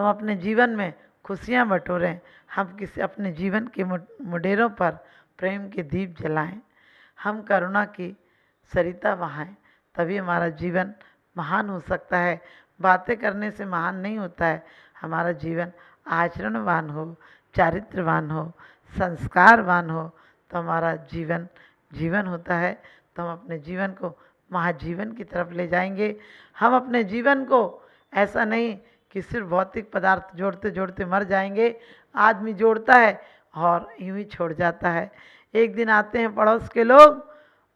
तुम अपने जीवन में खुशियाँ बटोरें। हम किसी अपने जीवन के मुडेरों पर प्रेम के दीप जलाएं। हम करुणा की सरिता बहाएं, तभी हमारा जीवन महान हो सकता है। बातें करने से महान नहीं होता है। हमारा जीवन आचरणवान हो, चारित्रवान हो, संस्कारवान हो, तो हमारा जीवन जीवन होता है। तो हम अपने जीवन को महाजीवन की तरफ ले जाएंगे। हम अपने जीवन को ऐसा नहीं कि सिर्फ भौतिक पदार्थ जोड़ते जोड़ते मर जाएंगे। आदमी जोड़ता है और यूं ही छोड़ जाता है। एक दिन आते हैं पड़ोस के लोग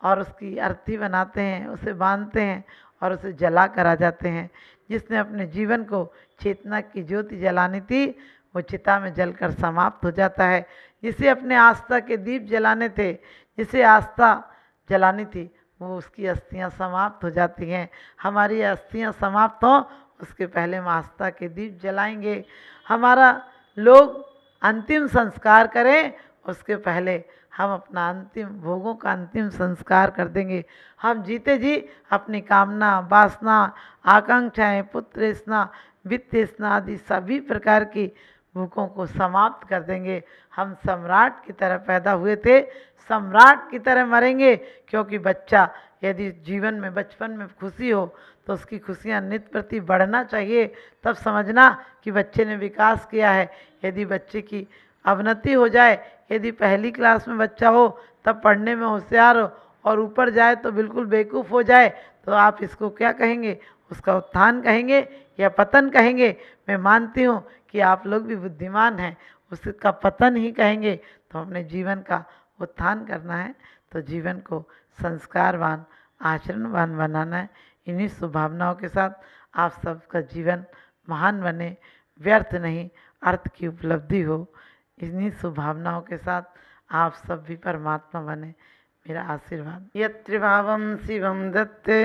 और उसकी अर्थी बनाते हैं, उसे बांधते हैं और उसे जला कर आ जाते हैं। जिसने अपने जीवन को चेतना की ज्योति जलानी थी, वो चिता में जलकर समाप्त हो जाता है। जिसे अपने आस्था के दीप जलाने थे, जिसे आस्था जलानी थी, वो उसकी अस्थियां समाप्त हो जाती हैं। हमारी अस्थियां समाप्त हों उसके पहले हम आस्था के दीप जलाएंगे। हमारा लोग अंतिम संस्कार करें उसके पहले हम अपना अंतिम भोगों का अंतिम संस्कार कर देंगे। हम जीते जी अपनी कामना, वासना, आकांक्षाएं, पुत्र वित्त आदि सभी प्रकार की भूखों को समाप्त कर देंगे। हम सम्राट की तरह पैदा हुए थे, सम्राट की तरह मरेंगे। क्योंकि बच्चा यदि जीवन में बचपन में खुशी हो तो उसकी खुशियाँ नित्य प्रति बढ़ना चाहिए, तब समझना कि बच्चे ने विकास किया है। यदि बच्चे की अवनति हो जाए, यदि पहली क्लास में बच्चा हो तब पढ़ने में होशियार हो और ऊपर जाए तो बिल्कुल बेवकूफ़ हो जाए, तो आप इसको क्या कहेंगे? उसका उत्थान कहेंगे या पतन कहेंगे? मैं मानती हूँ कि आप लोग भी बुद्धिमान हैं, उसका पतन ही कहेंगे। तो अपने जीवन का उत्थान करना है तो जीवन को संस्कारवान, आचरणवान बनाना है। इन्हीं शुभभावनाओं के साथ आप सबका जीवन महान बने, व्यर्थ नहीं, अर्थ की उपलब्धि हो। इन्हीं शुभभावनाओं के साथ आप सब भी परमात्मा बने, मेरा आशीर्वाद। यत्र भावम शिवम दत्ते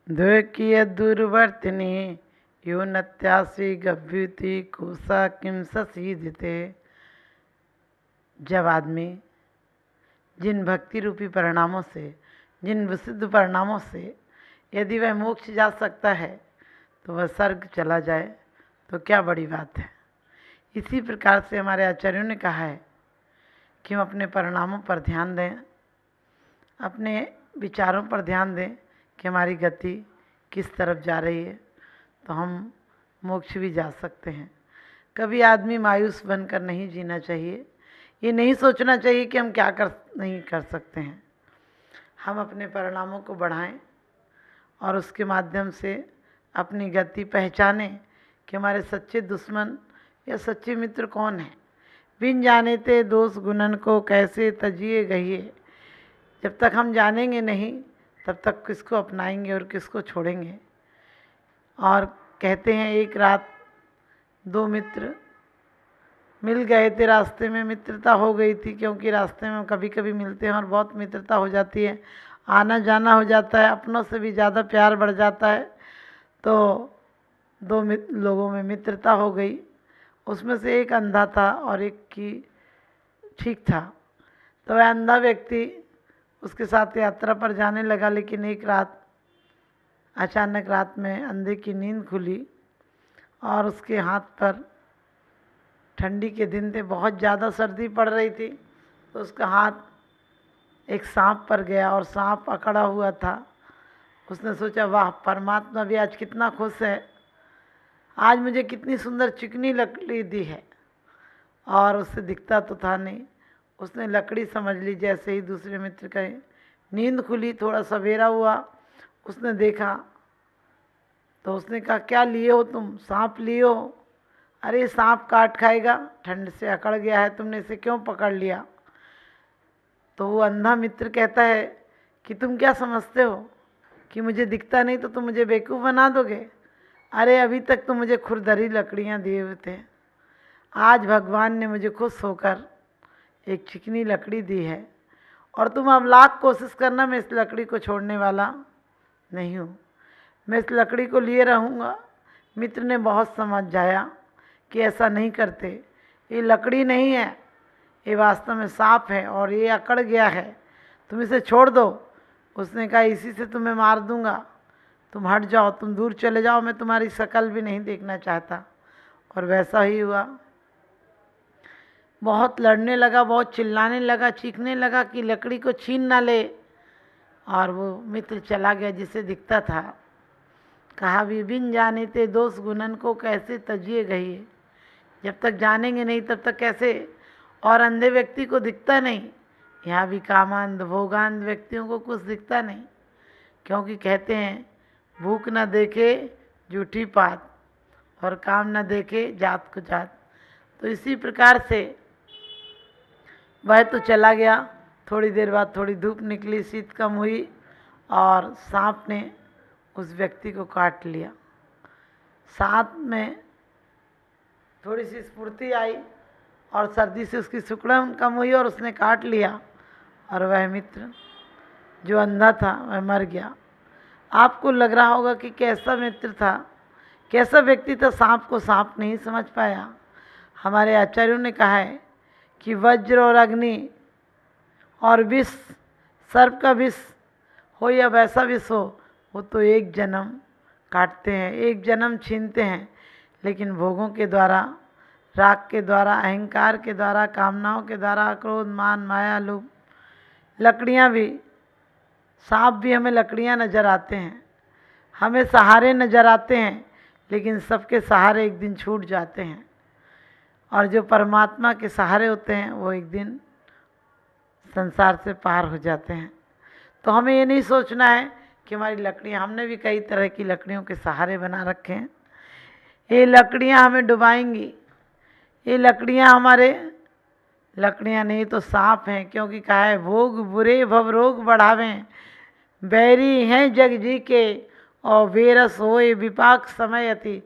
द्वैकीय दुर्वर्तिनी यो नत्यासी गभ्युति कोसा किम ससीदिते। जब आदमी जिन भक्ति रूपी परिणामों से, जिन विशुद्ध परिणामों से यदि वह मोक्ष जा सकता है तो वह स्वर्ग चला जाए तो क्या बड़ी बात है। इसी प्रकार से हमारे आचार्यों ने कहा है कि हम अपने परिणामों पर ध्यान दें, अपने विचारों पर ध्यान दें कि हमारी गति किस तरफ जा रही है, तो हम मोक्ष भी जा सकते हैं। कभी आदमी मायूस बनकर नहीं जीना चाहिए। ये नहीं सोचना चाहिए कि हम क्या नहीं कर सकते हैं। हम अपने परिणामों को बढ़ाएं और उसके माध्यम से अपनी गति पहचानें कि हमारे सच्चे दुश्मन या सच्चे मित्र कौन हैं। बिन जाने ते दोष गुणन को कैसे तजिए गहिए। जब तक हम जानेंगे नहीं तब तक किसको अपनाएंगे और किसको छोड़ेंगे। और कहते हैं एक रात दो मित्र मिल गए थे, रास्ते में मित्रता हो गई थी, क्योंकि रास्ते में कभी कभी मिलते हैं और बहुत मित्रता हो जाती है, आना जाना हो जाता है, अपनों से भी ज़्यादा प्यार बढ़ जाता है। तो दो लोगों में मित्रता हो गई। उसमें से एक अंधा था और एक की ठीक था। तो वह अंधा व्यक्ति उसके साथ यात्रा पर जाने लगा, लेकिन एक रात अचानक रात में अंधे की नींद खुली और उसके हाथ पर, ठंडी के दिन थे, बहुत ज़्यादा सर्दी पड़ रही थी, तो उसका हाथ एक सांप पर गया और सांप अकड़ा हुआ था। उसने सोचा वाह, परमात्मा भी आज कितना खुश है, आज मुझे कितनी सुंदर चिकनी लकड़ी दी है। और उससे दिखता तो था नहीं, उसने लकड़ी समझ ली। जैसे ही दूसरे मित्र का नींद खुली, थोड़ा सवेरा हुआ, उसने देखा तो उसने कहा क्या लिए हो तुम? सांप लिए हो? अरे सांप काट खाएगा, ठंड से अकड़ गया है, तुमने इसे क्यों पकड़ लिया? तो वो अंधा मित्र कहता है कि तुम क्या समझते हो कि मुझे दिखता नहीं तो तुम मुझे बेवकूफ़ बना दोगे? अरे अभी तक तो मुझे खुरदरी लकड़ियाँ दिए हुए थे, आज भगवान ने मुझे खुश होकर एक चिकनी लकड़ी दी है, और तुम अब लाख कोशिश करना, मैं इस लकड़ी को छोड़ने वाला नहीं हूँ, मैं इस लकड़ी को लिए रहूँगा। मित्र ने बहुत समझाया कि ऐसा नहीं करते, ये लकड़ी नहीं है, ये वास्तव में सांप है और ये अकड़ गया है, तुम इसे छोड़ दो। उसने कहा इसी से तुम्हें मार दूंगा, तुम हट जाओ, तुम दूर चले जाओ, मैं तुम्हारी शक्ल भी नहीं देखना चाहता। और वैसा ही हुआ। बहुत लड़ने लगा, बहुत चिल्लाने लगा, चीखने लगा कि लकड़ी को छीन ना ले। और वो मित्र चला गया जिसे दिखता था। कहा भी बिन जाने ते दोष गुणन को कैसे तजिए गई। जब तक जानेंगे नहीं तब तक कैसे। और अंधे व्यक्ति को दिखता नहीं। यहाँ भी कामांध भोगांध व्यक्तियों को कुछ दिखता नहीं, क्योंकि कहते हैं भूख न देखे जूठी पात और काम न देखे जात को जात। तो इसी प्रकार से वह तो चला गया। थोड़ी देर बाद थोड़ी धूप निकली, शीत कम हुई और सांप ने उस व्यक्ति को काट लिया। साथ में थोड़ी सी स्फूर्ति आई और सर्दी से उसकी सिकुड़न कम हुई और उसने काट लिया, और वह मित्र जो अंधा था वह मर गया। आपको लग रहा होगा कि कैसा मित्र था, कैसा व्यक्ति था। सांप को सांप नहीं समझ पाया। हमारे आचार्यों ने कहा है कि वज्र और अग्नि और विष, सर्प का विष हो या वैसा विष हो, वो तो एक जन्म काटते हैं, एक जन्म छीनते हैं। लेकिन भोगों के द्वारा, राग के द्वारा, अहंकार के द्वारा, कामनाओं के द्वारा, क्रोध मान माया लोभ, लकड़ियाँ भी, सांप भी हमें लकड़ियाँ नज़र आते हैं, हमें सहारे नज़र आते हैं, लेकिन सबके सहारे एक दिन छूट जाते हैं। और जो परमात्मा के सहारे होते हैं वो एक दिन संसार से पार हो जाते हैं। तो हमें ये नहीं सोचना है कि हमारी लकड़ियाँ, हमने भी कई तरह की लकड़ियों के सहारे बना रखे हैं, ये लकड़ियाँ हमें डुबाएंगी, ये लकड़ियाँ हमारे, लकड़ियाँ नहीं तो सांप हैं। क्योंकि कहा है भोग बुरे भव रोग बढ़ावें, बैरी हैं जग जी के और वेरस होए विपाक समय अति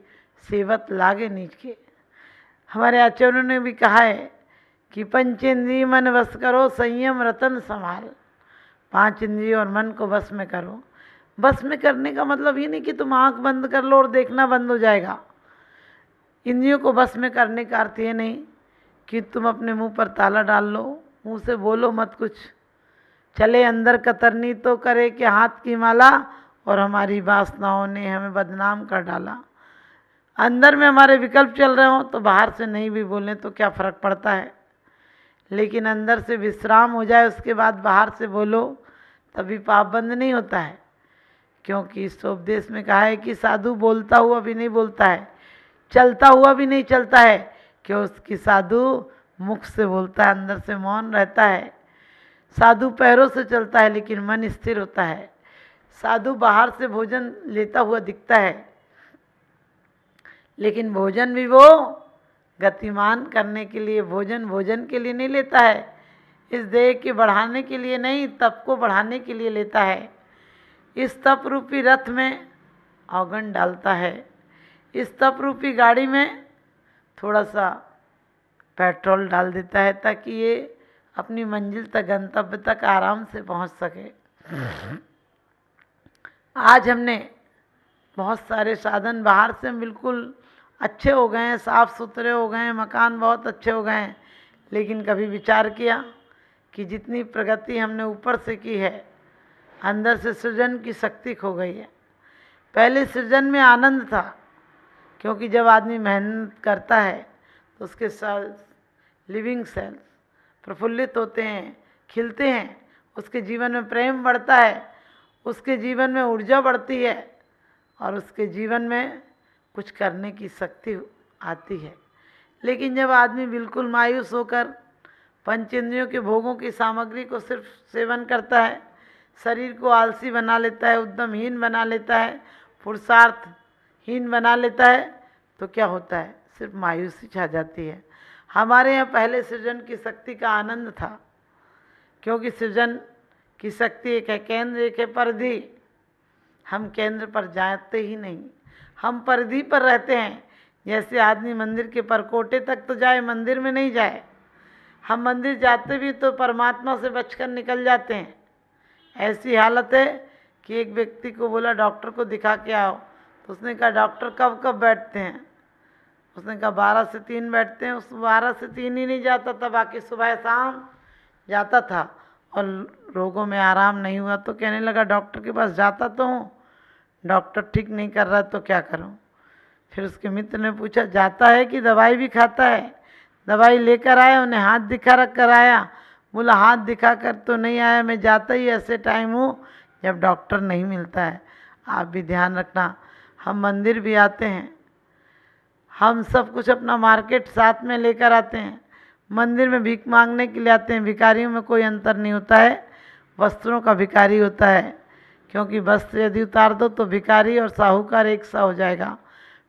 सेवत लागे नीच के। हमारे आचार्यों ने भी कहा है कि पंचेंद्रिय मन वश करो, संयम रतन संभाल। 5 इंद्रियों और मन को वश में करो। बस में करने का मतलब ये नहीं कि तुम आंख बंद कर लो और देखना बंद हो जाएगा। इंद्रियों को बस में करने का अर्थ ये नहीं कि तुम अपने मुंह पर ताला डाल लो, मुंह से बोलो मत कुछ। चले अंदर कतरनी तो करे कि हाथ की माला, और हमारी वासनाओं ने हमें बदनाम कर डाला। अंदर में हमारे विकल्प चल रहे हों तो बाहर से नहीं भी बोलें तो क्या फ़र्क पड़ता है, लेकिन अंदर से विश्राम हो जाए उसके बाद बाहर से बोलो, तभी पाप बंद नहीं होता है। क्योंकि इस उपदेश में कहा है कि साधु बोलता हुआ भी नहीं बोलता है, चलता हुआ भी नहीं चलता है, कि उसकी साधु मुख से बोलता है, अंदर से मौन रहता है। साधु पैरों से चलता है लेकिन मन स्थिर होता है। साधु बाहर से भोजन लेता हुआ दिखता है, लेकिन भोजन भी वो गतिमान करने के लिए, भोजन के लिए नहीं लेता है, इस देह के बढ़ाने के लिए नहीं, तप को बढ़ाने के लिए लेता है। इस तप रूपी रथ में अवगुण डालता है, इस तप रूपी गाड़ी में थोड़ा सा पेट्रोल डाल देता है, ताकि ये अपनी मंजिल तक, गंतव्य तक आराम से पहुंच सके। आज हमने बहुत सारे साधन, बाहर से बिल्कुल अच्छे हो गए हैं, साफ़ सुथरे हो गए हैं, मकान बहुत अच्छे हो गए हैं, लेकिन कभी विचार किया कि जितनी प्रगति हमने ऊपर से की है, अंदर से सृजन की शक्ति खो गई है। पहले सृजन में आनंद था, क्योंकि जब आदमी मेहनत करता है तो उसके सेल्स, लिविंग सेल्स प्रफुल्लित होते हैं, खिलते हैं, उसके जीवन में प्रेम बढ़ता है, उसके जीवन में ऊर्जा बढ़ती है, और उसके जीवन में कुछ करने की शक्ति आती है। लेकिन जब आदमी बिल्कुल मायूस होकर पंचेंद्रियों के भोगों की सामग्री को सिर्फ सेवन करता है, शरीर को आलसी बना लेता है, उद्यमहीन बना लेता है, पुरुषार्थहीन बना लेता है, तो क्या होता है, सिर्फ मायूसी छा जाती है। हमारे यहाँ पहले सृजन की शक्ति का आनंद था, क्योंकि सृजन की शक्ति एक है केंद्र, एक है परिधि। हम केंद्र पर जाते ही नहीं, हम परिधि पर रहते हैं। जैसे आदमी मंदिर के परकोटे तक तो जाए, मंदिर में नहीं जाए। हम मंदिर जाते भी तो परमात्मा से बचकर निकल जाते हैं। ऐसी हालत है कि एक व्यक्ति को बोला डॉक्टर को दिखा के आओ, तो उसने कहा डॉक्टर कब कब बैठते हैं? उसने कहा 12 से 3 बैठते हैं। उस 12 से 3 ही नहीं जाता था, बाकी सुबह शाम जाता था, और रोगों में आराम नहीं हुआ तो कहने लगा डॉक्टर के पास जाता तो हूँ, डॉक्टर ठीक नहीं कर रहा तो क्या करूँ। फिर उसके मित्र ने पूछा जाता है कि दवाई भी खाता है? दवाई लेकर आया, उन्हें हाथ दिखा रख कर आया। बोला हाथ दिखा कर तो नहीं आया, मैं जाता ही ऐसे टाइम हूँ जब डॉक्टर नहीं मिलता है। आप भी ध्यान रखना, हम मंदिर भी आते हैं, हम सब कुछ अपना मार्केट साथ में लेकर आते हैं, मंदिर में भीख मांगने के लिए आते हैं। भिखारियों में कोई अंतर नहीं होता है, वस्त्रों का भिखारी होता है, क्योंकि वस्त्र यदि उतार दो तो भिखारी और साहूकार एक सा हो जाएगा,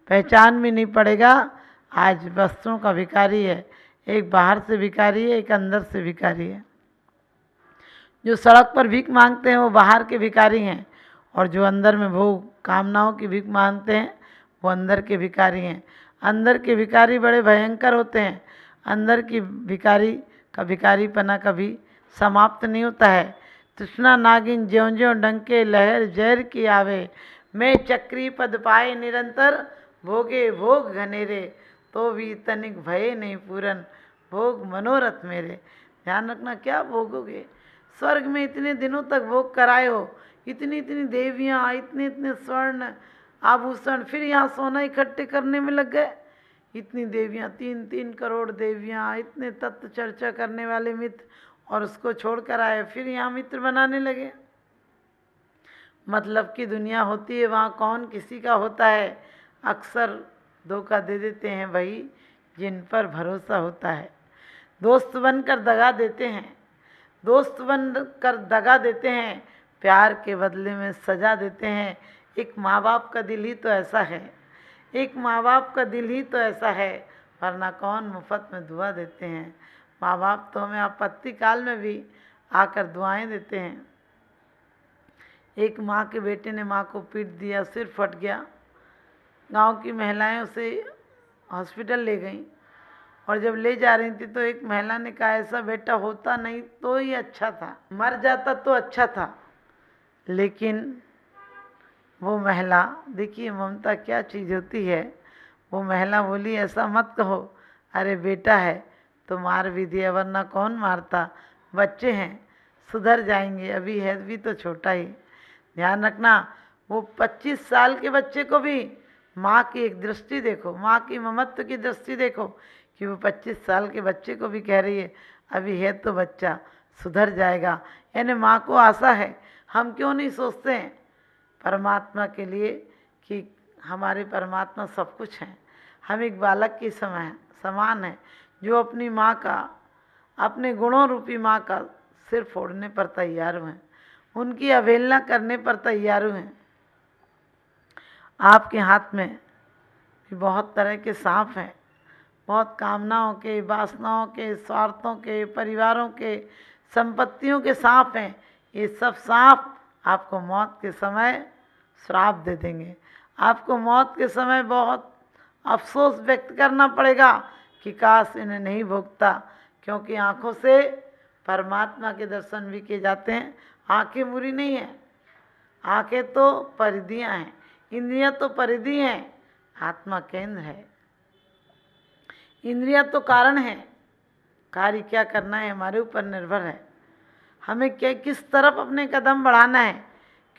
पहचान भी नहीं पड़ेगा। आज वस्त्रों का भिखारी है, एक बाहर से भिखारी है, एक अंदर से भिखारी है। जो सड़क पर भीख मांगते हैं वो बाहर के भिखारी हैं, और जो अंदर में भोग कामनाओं की भीख मांगते हैं वो अंदर के भिखारी हैं। अंदर के भिखारी बड़े भयंकर होते हैं। अंदर की भिखारी का भिखारीपना कभी समाप्त नहीं होता है। तृष्णा नागिन ज्यों ज्यों डंके लहर जहर की आवे, मैं चक्री पद पाए निरंतर, भोगे भोग घनेरे, तो भी तनिक भये नहीं पूरन, भोग मनोरथ मेरे। ध्यान रखना, क्या भोगोगे? स्वर्ग में इतने दिनों तक भोग कराए हो, इतनी इतनी देवियाँ, इतने इतने स्वर्ण आभूषण, फिर यहाँ सोना इकट्ठे करने में लग गए। इतनी देवियाँ, 3-3 करोड़ देवियाँ, इतने तत्व चर्चा करने वाले मित्र, और उसको छोड़कर आए, फिर यहाँ मित्र बनाने लगे। मतलब की दुनिया होती है, वहाँ कौन किसी का होता है। अक्सर धोखा दे देते हैं वही जिन पर भरोसा होता है। दोस्त बनकर दगा देते हैं, दोस्त बनकर दगा देते हैं, प्यार के बदले में सजा देते हैं। एक माँ बाप का दिल ही तो ऐसा है, एक माँ बाप का दिल ही तो ऐसा है, वरना कौन मुफ्त में दुआ देते हैं। माँ बाप तो हमें आपत्ति काल में भी आकर दुआएं देते हैं। एक माँ के बेटे ने माँ को पीट दिया, सिर फट गया, गांव की महिलाएं उसे हॉस्पिटल ले गईं, और जब ले जा रही थी तो एक महिला ने कहा ऐसा बेटा होता नहीं तो ही अच्छा था, मर जाता तो अच्छा था। लेकिन वो महिला, देखिए ममता क्या चीज़ होती है, वो महिला बोली ऐसा मत कहो, अरे बेटा है तो मार भी दिया, वरना कौन मारता, बच्चे हैं सुधर जाएंगे, अभी है भी तो छोटा ही। ध्यान रखना, वो 25 साल के बच्चे को भी माँ की एक दृष्टि देखो, माँ की ममत्व की दृष्टि देखो, कि वो 25 साल के बच्चे को भी कह रही है अभी है तो बच्चा, सुधर जाएगा। यानी माँ को आशा है। हम क्यों नहीं सोचते हैं परमात्मा के लिए कि हमारे परमात्मा सब कुछ हैं। हम एक बालक के समान हैं जो अपनी माँ का, अपने गुणों रूपी माँ का सिर फोड़ने पर तैयार हैं, उनकी अवहेलना करने पर तैयार हैं। आपके हाथ में भी बहुत तरह के सांप हैं, बहुत कामनाओं के, वासनाओं के, स्वार्थों के, परिवारों के, संपत्तियों के सांप हैं। ये सब सांप आपको मौत के समय श्राप दे देंगे। आपको मौत के समय बहुत अफसोस व्यक्त करना पड़ेगा कि काश इन्हें नहीं भोगता, क्योंकि आँखों से परमात्मा के दर्शन भी किए जाते हैं। आँखें बुरी नहीं हैं, आँखें तो परिधियाँ हैं, इंद्रियाँ तो परिधि हैं, आत्मा केंद्र है। इंद्रियाँ तो कारण है, कार्य क्या करना है हमारे ऊपर निर्भर है, हमें क्या किस तरफ अपने कदम बढ़ाना है।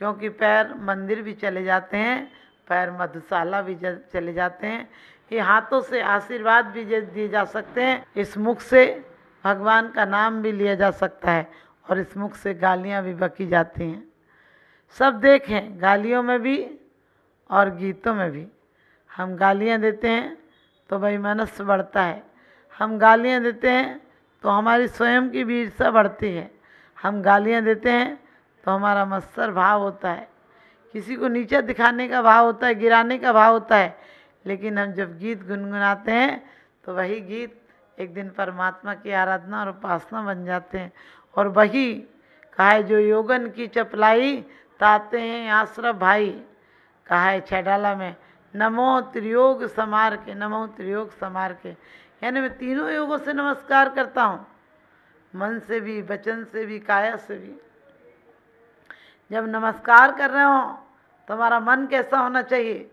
क्योंकि पैर मंदिर भी चले जाते हैं, पैर मधुशाला भी चले जाते हैं, ये हाथों से आशीर्वाद भी दिए जा सकते हैं, इस मुख से भगवान का नाम भी लिया जा सकता है, और इस मुख से गालियाँ भी बकी जाती हैं। सब देखें, गालियों में भी और गीतों में भी। हम गालियाँ देते हैं तो वैमनस्य बढ़ता है, हम गालियाँ देते हैं तो हमारी स्वयं की भी ईर्ष्या बढ़ती है, हम गालियाँ देते हैं तो हमारा मत्सर भाव होता है, किसी को नीचा दिखाने का भाव होता है, गिराने का भाव होता है। लेकिन हम जब गीत गुनगुनाते हैं तो वही गीत एक दिन परमात्मा की आराधना और उपासना बन जाते हैं। और वही कहा है जो योगन की चपलाई, ताते हैं आश्रफ भाई, कहा है छैडाला में, नमो त्रियोग समार के, नमो त्रियोग समार के। यानी मैं तीनों योगों से नमस्कार करता हूँ, मन से भी, वचन से भी, काया से भी। जब नमस्कार कर रहे हो तो हमारा मन कैसा होना चाहिए?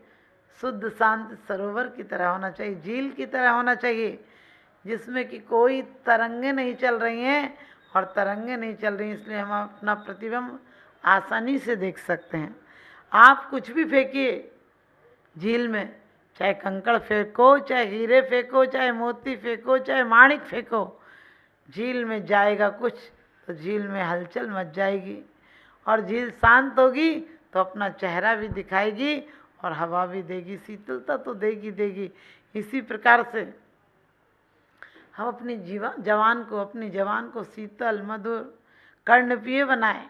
शुद्ध शांत सरोवर की तरह होना चाहिए, झील की तरह होना चाहिए, जिसमें कि कोई तरंगे नहीं चल रही हैं, और तरंगे नहीं चल रही इसलिए हम अपना प्रतिबिंब आसानी से देख सकते हैं। आप कुछ भी फेंकिए झील में, चाहे कंकड़ फेंको, चाहे हीरे फेंको, चाहे मोती फेंको, चाहे माणिक फेंको, झील में जाएगा कुछ तो झील में हलचल मच जाएगी, और झील शांत होगी तो अपना चेहरा भी दिखाएगी और हवा भी देगी, शीतलता तो देगी देगी। इसी प्रकार से हम अपनी अपनी जवान को शीतल मधुर कर्णप्रिय बनाएं।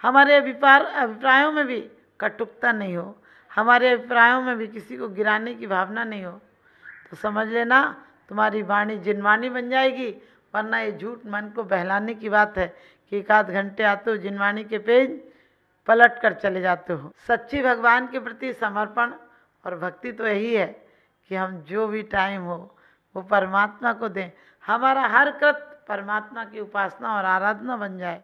हमारे अभिप्रायों में भी कटुकता नहीं हो, हमारे अभिप्रायों में भी किसी को गिराने की भावना नहीं हो, तो समझ लेना तुम्हारी वाणी जिनवाणी बन जाएगी। वरना ये झूठ मन को बहलाने की बात है कि एक आध घंटे आते हो जिनवाणी के पेज पलट कर चले जाते हो। सच्ची भगवान के प्रति समर्पण और भक्ति तो यही है कि हम जो भी टाइम हो वो परमात्मा को दें, हमारा हर कृत्य परमात्मा की उपासना और आराधना बन जाए।